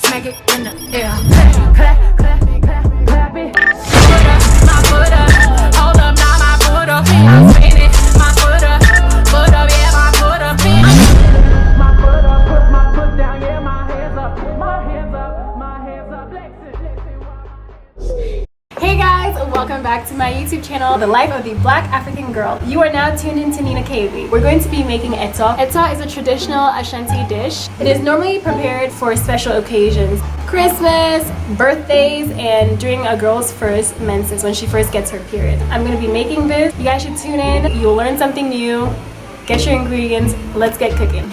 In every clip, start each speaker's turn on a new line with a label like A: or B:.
A: smack it in the air. Clap, clap, clap, clap it. Put up, my foot up. Hold up, now my foot up. I'm spinning, my foot up, yeah, my foot up. My foot up, put my foot down, yeah, my hands up, my hands up, my hands up. Hey guys, welcome back to my YouTube channel, The Life of the Black African Girl. You are now tuned into Nina KV. We're going to be making etor. Etor is a traditional Asante dish. It is normally prepared for special occasions, Christmas, birthdays, and during a girl's first menses when she first gets her period. I'm going to be making this. You guys should tune in. You'll learn something new. Get your ingredients. Let's get cooking.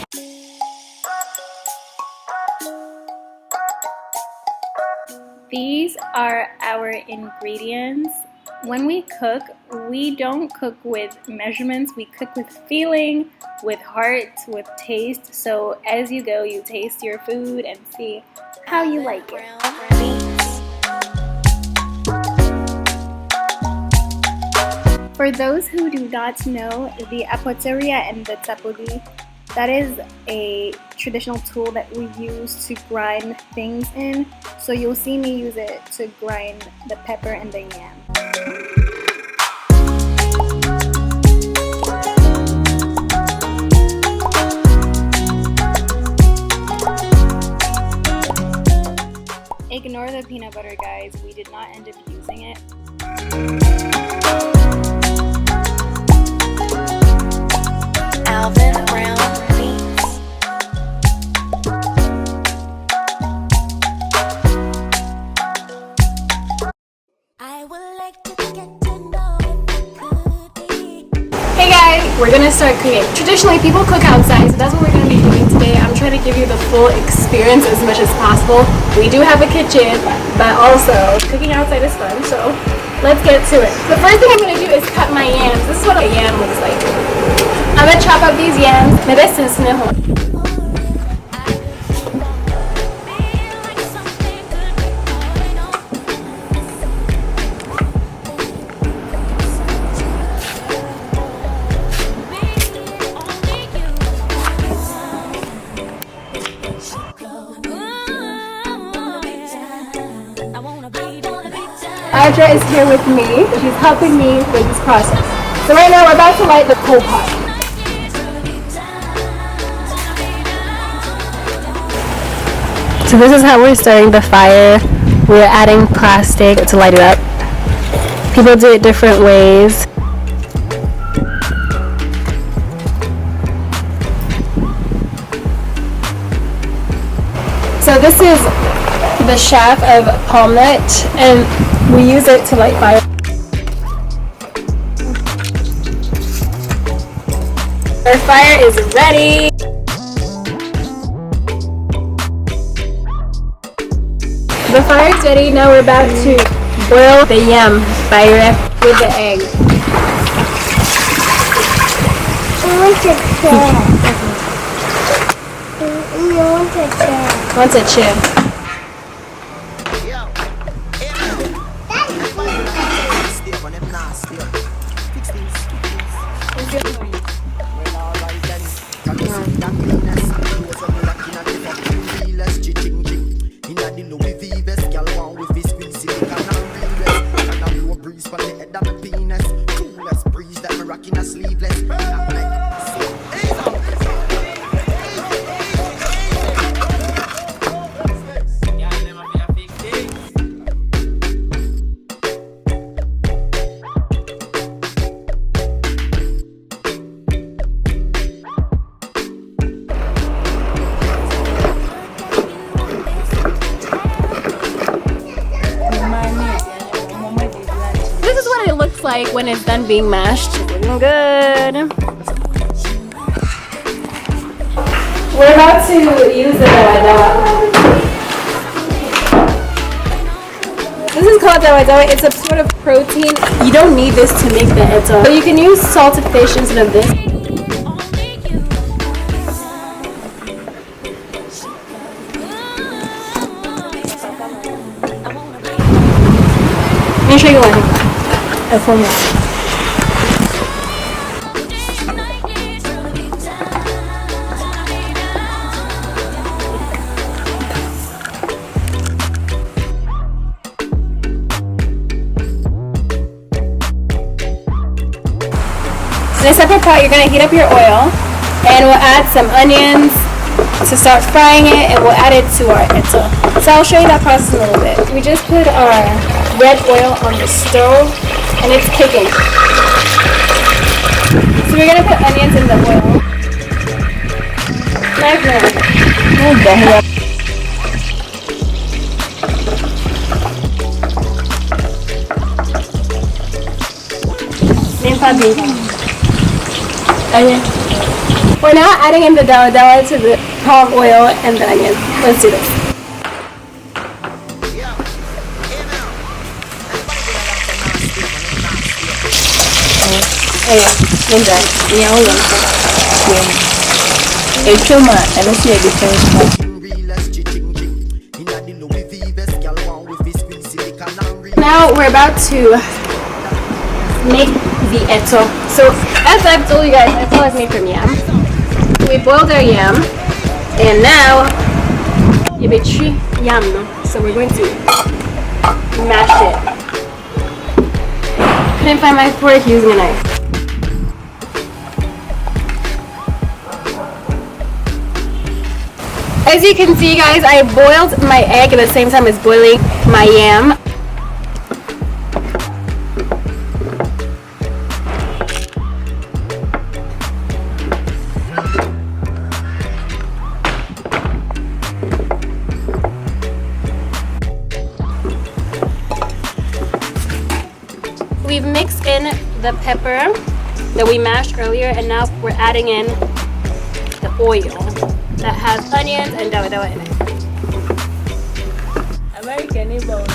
A: These are our ingredients. When we cook, we don't cook with measurements, we cook with feeling, with heart, with taste. So as you go, you taste your food and see how you like it. For those who do not know, the apoteria and the tapoli, that is a traditional tool that we use to grind things in. So you'll see me use it to grind the pepper and the yam. Ignore the peanut butter, guys. We did not end up using it. Alvin Brown. Hey guys, we're gonna start cooking. Traditionally, people cook outside, so that's what we're gonna be doing today. I'm trying to give you the full experience as much as possible. We do have a kitchen, but also cooking outside is fun, so let's get to it. The first thing I'm gonna do is cut my yams. This is what a yam looks like. I'm gonna chop up these yams. Audra is here with me. She's helping me with this process. So right now we're about to light the coal pot. So this is how we're starting the fire. We're adding plastic to light it up. People do it different ways. So this is the shaft of palm nut, and we use it to light fire. Our fire is ready. The fire is ready. Now we're about to boil the yam fire with the egg. Want a chip? Like when it's done being mashed. Looking good. We're about to use the dawa. This is called dawa. It's a sort of protein. You don't need this to make the etor. So you can use salted fish instead of this. Let me show you one. A formula. In a separate pot, you're gonna heat up your oil, and we'll add some onions to start frying it, and we'll add it to our etor. So I'll show you that process a little bit. We just put our red oil on the stove, and it's kicking. So we're gonna put onions in the oil. Knife man. We're now adding in the dawa dawa to the palm oil and the onion. Let's do this. Now we're about to make the etor. So as I've told you guys, etor is made from yam. We boiled our yam, and now yam. So we're going to mash it. Couldn't find my fork using a knife. As you can see, guys, I boiled my egg at the same time as boiling my yam. We've mixed in the pepper that we mashed earlier, and now we're adding in the oil that has onions and dawa dawa in it.
B: American able.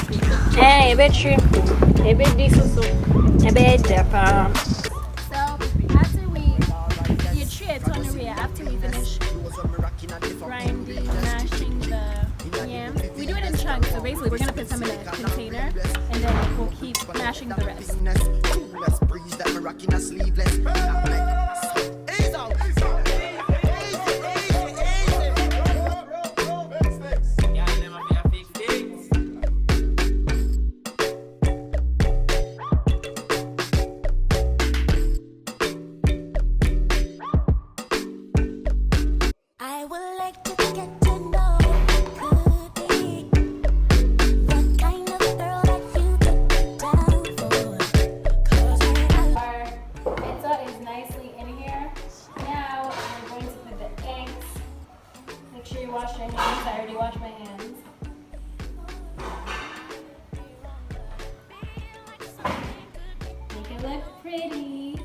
A: Eh, a bit shrimp, a bit diesel, a bit pepper. So after you try it on the way, after we finish grinding, mashing the yam, we do it in chunks. So basically, we're gonna put some in a container, and then we'll keep mashing the rest. Wash your hands. I already washed my hands. Make it look pretty.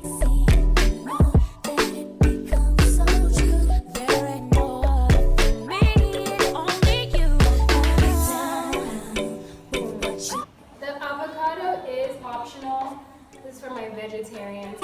A: The avocado is optional. This is for my vegetarians.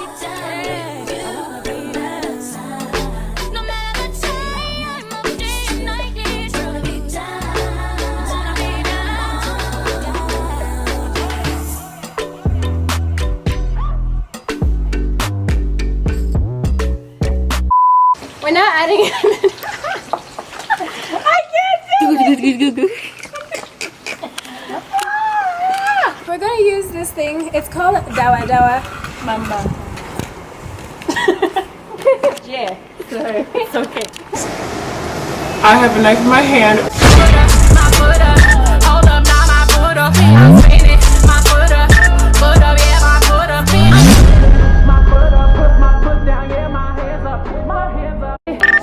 A: We're not adding it. I can't do it. We're gonna use this thing. It's called dawa dawa mamba. Yeah, sorry. It's okay.
B: I have a knife in my hand.